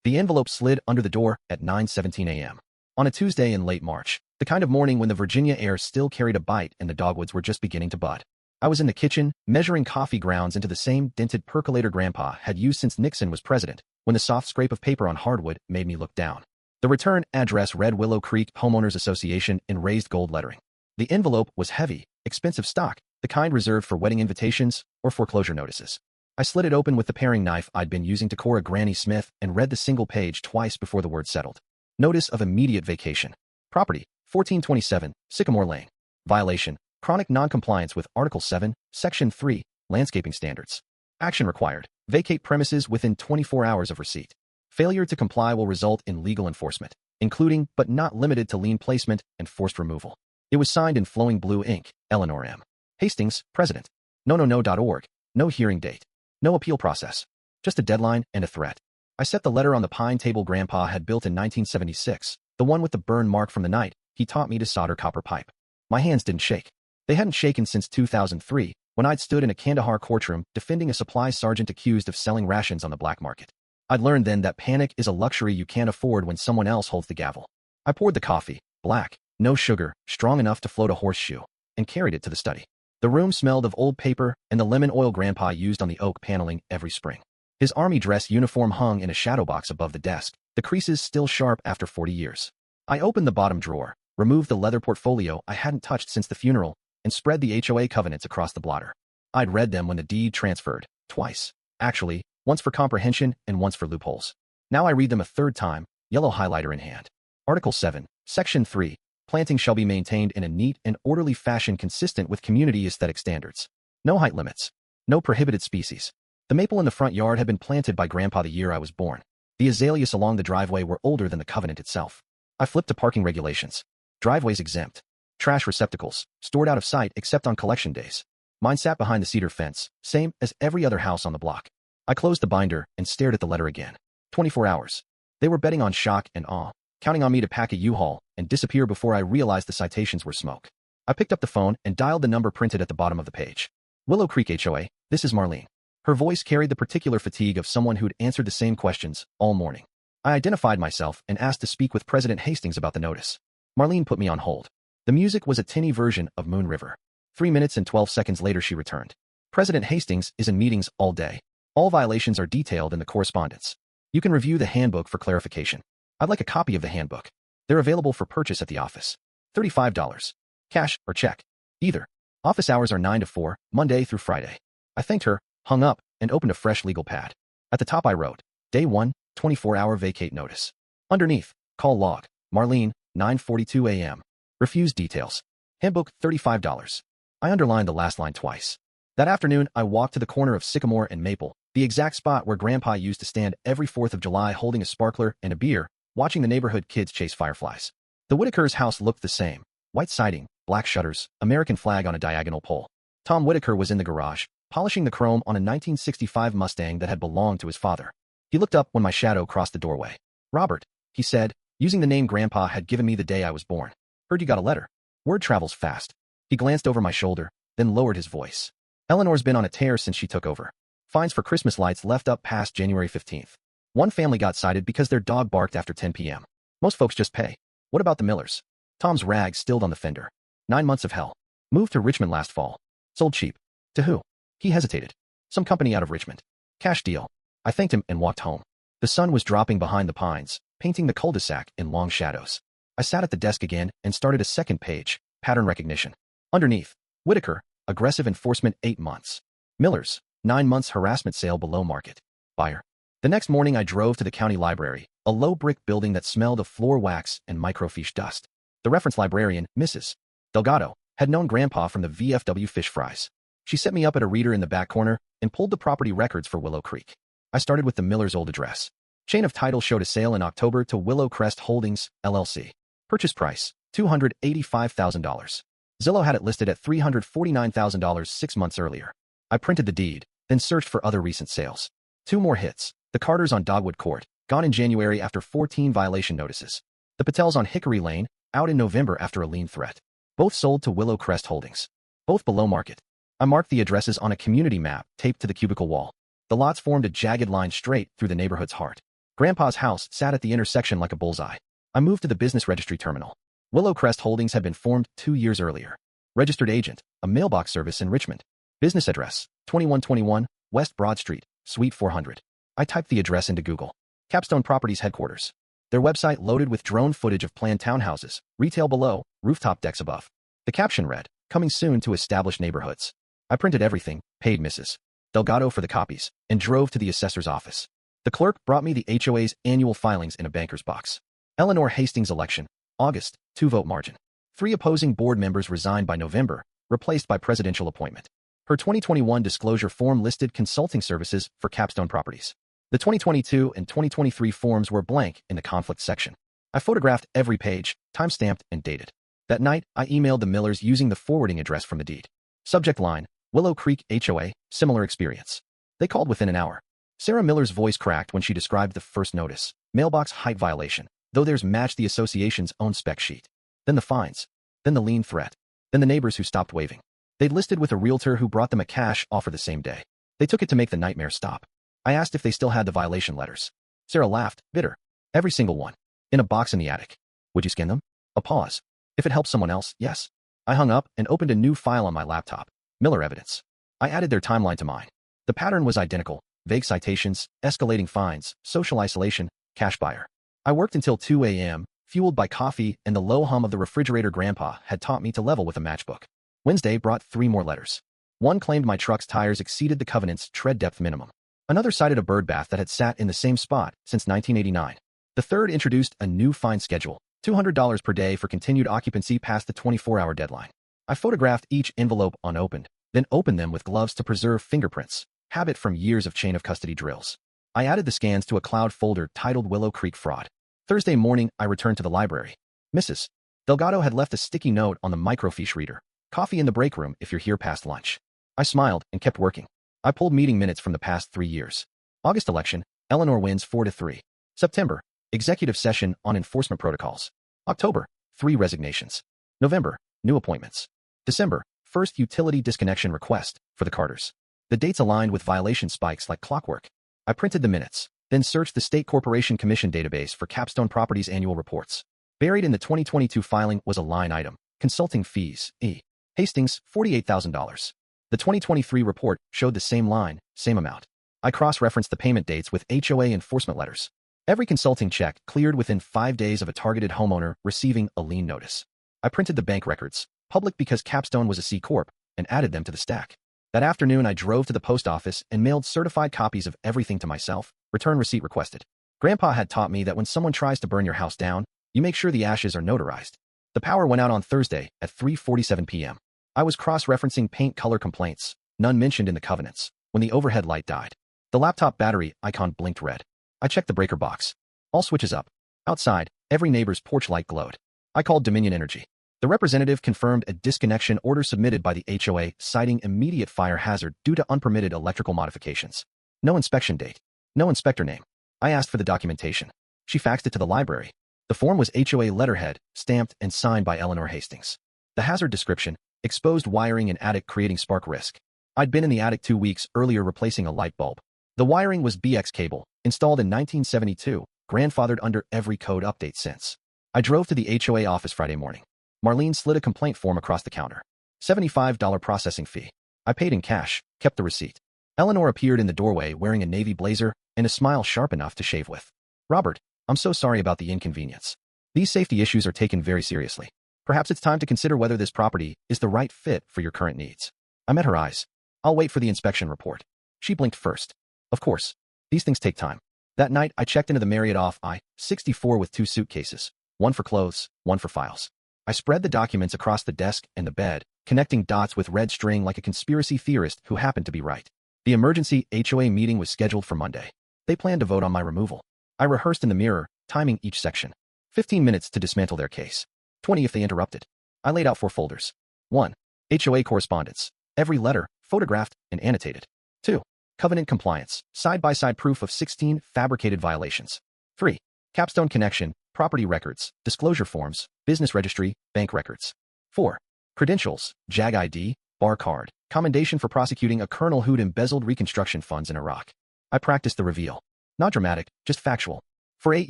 The envelope slid under the door at 9:17 a.m. on a Tuesday in late March, the kind of morning when the Virginia air still carried a bite and the dogwoods were just beginning to bud. I was in the kitchen, measuring coffee grounds into the same dented percolator Grandpa had used since Nixon was president, when the soft scrape of paper on hardwood made me look down. The return address read Willow Creek Homeowners Association in raised gold lettering. The envelope was heavy, expensive stock, the kind reserved for wedding invitations or foreclosure notices. I slid it open with the paring knife I'd been using to core a Granny Smith and read the single page twice before the word settled. Notice of immediate vacation. Property, 1427, Sycamore Lane. Violation, chronic noncompliance with Article 7, Section 3, Landscaping Standards. Action required, vacate premises within 24 hours of receipt. Failure to comply will result in legal enforcement, including but not limited to lien placement and forced removal. It was signed in flowing blue ink, Eleanor M. Hastings, President. No.org, no hearing date. No appeal process. Just a deadline and a threat. I set the letter on the pine table Grandpa had built in 1976, the one with the burn mark from the night he taught me to solder copper pipe. My hands didn't shake. They hadn't shaken since 2003, when I'd stood in a Kandahar courtroom defending a supply sergeant accused of selling rations on the black market. I'd learned then that panic is a luxury you can't afford when someone else holds the gavel. I poured the coffee, black, no sugar, strong enough to float a horseshoe, and carried it to the study. The room smelled of old paper and the lemon oil Grandpa used on the oak paneling every spring. His army dress uniform hung in a shadow box above the desk, the creases still sharp after 40 years. I opened the bottom drawer, removed the leather portfolio I hadn't touched since the funeral, and spread the HOA covenants across the blotter. I'd read them when the deed transferred, twice. Actually, once for comprehension and once for loopholes. Now I read them a third time, yellow highlighter in hand. Article 7, Section 3. Planting shall be maintained in a neat and orderly fashion consistent with community aesthetic standards. No height limits. No prohibited species. The maple in the front yard had been planted by Grandpa the year I was born. The azaleas along the driveway were older than the covenant itself. I flipped to parking regulations. Driveways exempt. Trash receptacles, stored out of sight except on collection days. Mine sat behind the cedar fence, same as every other house on the block. I closed the binder and stared at the letter again. 24 hours. They were betting on shock and awe, counting on me to pack a U-Haul and disappear before I realized the citations were smoke. I picked up the phone and dialed the number printed at the bottom of the page. Willow Creek HOA, this is Marlene. Her voice carried the particular fatigue of someone who'd answered the same questions all morning. I identified myself and asked to speak with President Hastings about the notice. Marlene put me on hold. The music was a tinny version of Moon River. 3 minutes and 12 seconds later she returned. President Hastings is in meetings all day. All violations are detailed in the correspondence. You can review the handbook for clarification. I'd like a copy of the handbook. They're available for purchase at the office. $35. Cash or check. Either. Office hours are 9 to 4, Monday through Friday. I thanked her, hung up, and opened a fresh legal pad. At the top I wrote, Day 1, 24-hour vacate notice. Underneath, call log, Marlene, 9:42 a.m. Refused details. Handbook, $35. I underlined the last line twice. That afternoon, I walked to the corner of Sycamore and Maple, the exact spot where Grandpa used to stand every 4th of July holding a sparkler and a beer, watching the neighborhood kids chase fireflies. The Whitakers' house looked the same. White siding, black shutters, American flag on a diagonal pole. Tom Whitaker was in the garage, polishing the chrome on a 1965 Mustang that had belonged to his father. He looked up when my shadow crossed the doorway. Robert, he said, using the name Grandpa had given me the day I was born. Heard you got a letter. Word travels fast. He glanced over my shoulder, then lowered his voice. Eleanor's been on a tear since she took over. Fines for Christmas lights left up past January 15th. One family got cited because their dog barked after 10 p.m. Most folks just pay. What about the Millers? Tom's rag stilled on the fender. 9 months of hell. Moved to Richmond last fall. Sold cheap. To who? He hesitated. Some company out of Richmond. Cash deal. I thanked him and walked home. The sun was dropping behind the pines, painting the cul-de-sac in long shadows. I sat at the desk again and started a second page, pattern recognition. Underneath, Whitaker, aggressive enforcement 8 months. Millers, 9 months harassment sale below market. Buyer. The next morning I drove to the county library, a low brick building that smelled of floor wax and microfiche dust. The reference librarian, Mrs. Delgado, had known Grandpa from the VFW fish fries. She set me up at a reader in the back corner and pulled the property records for Willow Creek. I started with the Miller's old address. Chain of title showed a sale in October to Willow Crest Holdings, LLC. Purchase price, $285,000. Zillow had it listed at $349,000 6 months earlier. I printed the deed, then searched for other recent sales. 2 more hits. The Carters on Dogwood Court, gone in January after 14 violation notices. The Patels on Hickory Lane, out in November after a lien threat. Both sold to Willow Crest Holdings. Both below market. I marked the addresses on a community map taped to the cubicle wall. The lots formed a jagged line straight through the neighborhood's heart. Grandpa's house sat at the intersection like a bullseye. I moved to the business registry terminal. Willow Crest Holdings had been formed 2 years earlier. Registered agent, a mailbox service in Richmond. Business address, 2121 West Broad Street, Suite 400. I typed the address into Google. Capstone Properties headquarters. Their website loaded with drone footage of planned townhouses, retail below, rooftop decks above. The caption read, "Coming soon to established neighborhoods." I printed everything, paid Mrs. Delgado for the copies, and drove to the assessor's office. The clerk brought me the HOA's annual filings in a banker's box. Eleanor Hastings election, August, 2-vote margin. 3 opposing board members resigned by November, replaced by presidential appointment. Her 2021 disclosure form listed consulting services for Capstone Properties. The 2022 and 2023 forms were blank in the conflict section. I photographed every page, time-stamped and dated. That night, I emailed the Millers using the forwarding address from the deed. Subject line, Willow Creek HOA, similar experience. They called within an hour. Sarah Miller's voice cracked when she described the first notice. Mailbox height violation, though theirs matched the association's own spec sheet. Then the fines. Then the lien threat. Then the neighbors who stopped waving. They'd listed with a realtor who brought them a cash offer the same day. They took it to make the nightmare stop. I asked if they still had the violation letters. Sarah laughed, bitter. Every single one. In a box in the attic. Would you scan them? A pause. If it helps someone else, yes. I hung up and opened a new file on my laptop. Miller evidence. I added their timeline to mine. The pattern was identical. Vague citations, escalating fines, social isolation, cash buyer. I worked until 2 a.m., fueled by coffee and the low hum of the refrigerator Grandpa had taught me to level with a matchbook. Wednesday brought 3 more letters. One claimed my truck's tires exceeded the covenant's tread depth minimum. Another cited a bird bath that had sat in the same spot since 1989. The third introduced a new fine schedule, $200 per day for continued occupancy past the 24-hour deadline. I photographed each envelope unopened, then opened them with gloves to preserve fingerprints, habit from years of chain of custody drills. I added the scans to a cloud folder titled Willow Creek Fraud. Thursday morning, I returned to the library. Mrs. Delgado had left a sticky note on the microfiche reader. Coffee in the break room if you're here past lunch. I smiled and kept working. I pulled meeting minutes from the past 3 years. August election, Eleanor wins 4-3. September, executive session on enforcement protocols. October, 3 resignations. November, new appointments. December, first utility disconnection request for the Carters. The dates aligned with violation spikes like clockwork. I printed the minutes, then searched the State Corporation Commission database for Capstone Properties annual reports. Buried in the 2022 filing was a line item, consulting fees, E. Hastings, $48,000. The 2023 report showed the same line, same amount. I cross-referenced the payment dates with HOA enforcement letters. Every consulting check cleared within 5 days of a targeted homeowner receiving a lien notice. I printed the bank records, public because Capstone was a C Corp, and added them to the stack. That afternoon, I drove to the post office and mailed certified copies of everything to myself, return receipt requested. Grandpa had taught me that when someone tries to burn your house down, you make sure the ashes are notarized. The power went out on Thursday at 3:47 p.m. I was cross-referencing paint color complaints, none mentioned in the covenants, when the overhead light died. The laptop battery icon blinked red. I checked the breaker box. All switches up. Outside, every neighbor's porch light glowed. I called Dominion Energy. The representative confirmed a disconnection order submitted by the HOA citing immediate fire hazard due to unpermitted electrical modifications. No inspection date. No inspector name. I asked for the documentation. She faxed it to the library. The form was HOA letterhead, stamped and signed by Eleanor Hastings. The hazard description, exposed wiring in attic creating spark risk. I'd been in the attic 2 weeks earlier replacing a light bulb. The wiring was BX cable, installed in 1972, grandfathered under every code update since. I drove to the HOA office Friday morning. Marlene slid a complaint form across the counter. $75 processing fee. I paid in cash, kept the receipt. Eleanor appeared in the doorway wearing a navy blazer and a smile sharp enough to shave with. Robert, I'm so sorry about the inconvenience. These safety issues are taken very seriously. Perhaps it's time to consider whether this property is the right fit for your current needs. I met her eyes. I'll wait for the inspection report. She blinked first. Of course. These things take time. That night, I checked into the Marriott off I-64 with 2 suitcases, one for clothes, one for files. I spread the documents across the desk and the bed, connecting dots with red string like a conspiracy theorist who happened to be right. The emergency HOA meeting was scheduled for Monday. They planned to vote on my removal. I rehearsed in the mirror, timing each section. 15 minutes to dismantle their case. 20 if they interrupted. I laid out 4 folders. 1. HOA correspondence. Every letter, photographed and annotated. 2. Covenant compliance. Side-by-side proof of 16 fabricated violations. 3. Capstone connection, property records, disclosure forms, business registry, bank records. 4. Credentials, JAG ID, bar card, commendation for prosecuting a colonel who'd embezzled reconstruction funds in Iraq. I practiced the reveal. Not dramatic, just factual. For 8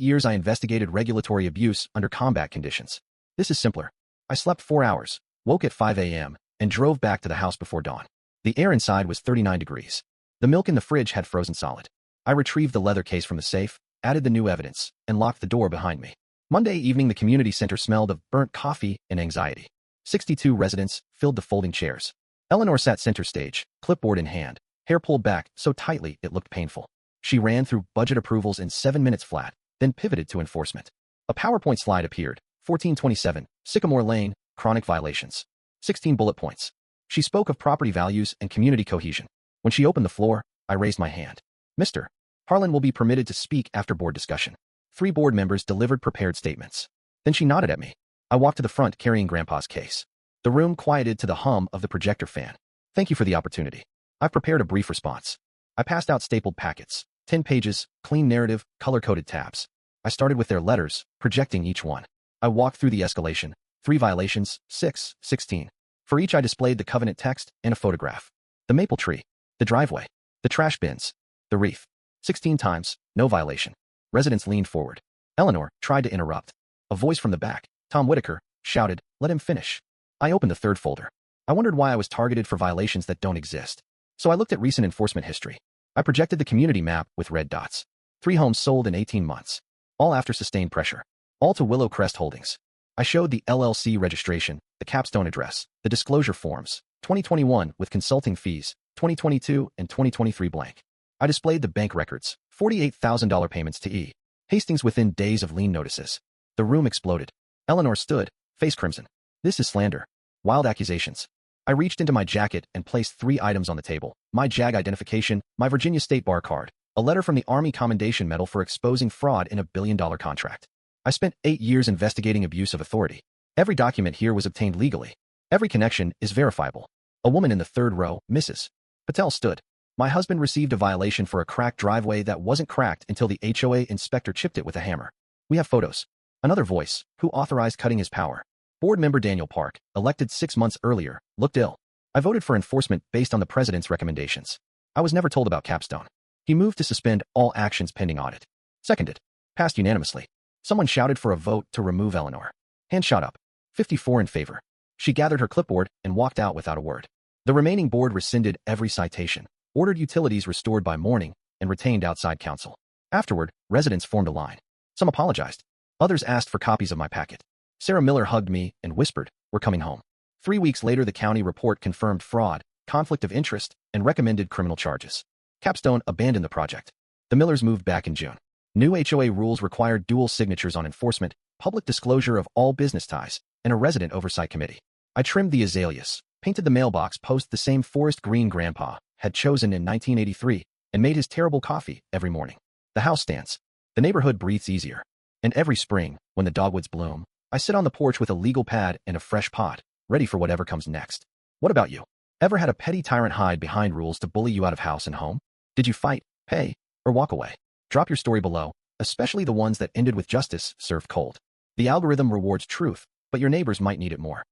years I investigated regulatory abuse under combat conditions. This is simpler. I slept 4 hours, woke at 5 a.m., and drove back to the house before dawn. The air inside was 39 degrees. The milk in the fridge had frozen solid. I retrieved the leather case from the safe, added the new evidence, and locked the door behind me. Monday evening the community center smelled of burnt coffee and anxiety. 62 residents filled the folding chairs. Eleanor sat center stage, clipboard in hand, hair pulled back so tightly it looked painful. She ran through budget approvals in 7 minutes flat, then pivoted to enforcement. A PowerPoint slide appeared. 1427, Sycamore Lane, chronic violations. 16 bullet points. She spoke of property values and community cohesion. When she opened the floor, I raised my hand. Mr. Harlan will be permitted to speak after board discussion. 3 board members delivered prepared statements. Then she nodded at me. I walked to the front carrying Grandpa's case. The room quieted to the hum of the projector fan. Thank you for the opportunity. I've prepared a brief response. I passed out stapled packets, 10 pages, clean narrative, color-coded tabs. I started with their letters, projecting each one. I walked through the escalation. 3 violations, 6, 16. For each I displayed the covenant text and a photograph. The maple tree, the driveway, the trash bins, the reef. 16 times, no violation. Residents leaned forward. Eleanor tried to interrupt. A voice from the back, Tom Whitaker, shouted, "Let him finish." I opened the 3rd folder. I wondered why I was targeted for violations that don't exist. So I looked at recent enforcement history. I projected the community map with red dots. 3 homes sold in 18 months. All after sustained pressure. All to Willow Crest Holdings. I showed the LLC registration, the capstone address, the disclosure forms, 2021 with consulting fees, 2022 and 2023 blank. I displayed the bank records, $48,000 payments to E. Hastings within days of lien notices. The room exploded. Eleanor stood, face crimson. This is slander. Wild accusations. I reached into my jacket and placed 3 items on the table. My JAG identification, my Virginia State Bar card, a letter from the Army Commendation Medal for exposing fraud in a billion-dollar contract. I spent 8 years investigating abuse of authority. Every document here was obtained legally. Every connection is verifiable. A woman in the 3rd row, Mrs. Patel, stood. My husband received a violation for a cracked driveway that wasn't cracked until the HOA inspector chipped it with a hammer. We have photos. Another voice, who authorized cutting his power? Board member Daniel Park, elected 6 months earlier, looked ill. I voted for enforcement based on the president's recommendations. I was never told about Capstone. He moved to suspend all actions pending audit. Seconded. Passed unanimously. Someone shouted for a vote to remove Eleanor. Hand shot up. 54 in favor. She gathered her clipboard and walked out without a word. The remaining board rescinded every citation, ordered utilities restored by morning, and retained outside counsel. Afterward, residents formed a line. Some apologized. Others asked for copies of my packet. Sarah Miller hugged me and whispered, "We're coming home." 3 weeks later, the county report confirmed fraud, conflict of interest, and recommended criminal charges. Capstone abandoned the project. The Millers moved back in June. New HOA rules required dual signatures on enforcement, public disclosure of all business ties, and a resident oversight committee. I trimmed the azaleas, painted the mailbox post the same forest green Grandpa had chosen in 1983, and made his terrible coffee every morning. The house stands. The neighborhood breathes easier. And every spring, when the dogwoods bloom, I sit on the porch with a legal pad and a fresh pot, ready for whatever comes next. What about you? Ever had a petty tyrant hide behind rules to bully you out of house and home? Did you fight, pay, or walk away? Drop your story below, especially the ones that ended with justice served cold. The algorithm rewards truth, but your neighbors might need it more.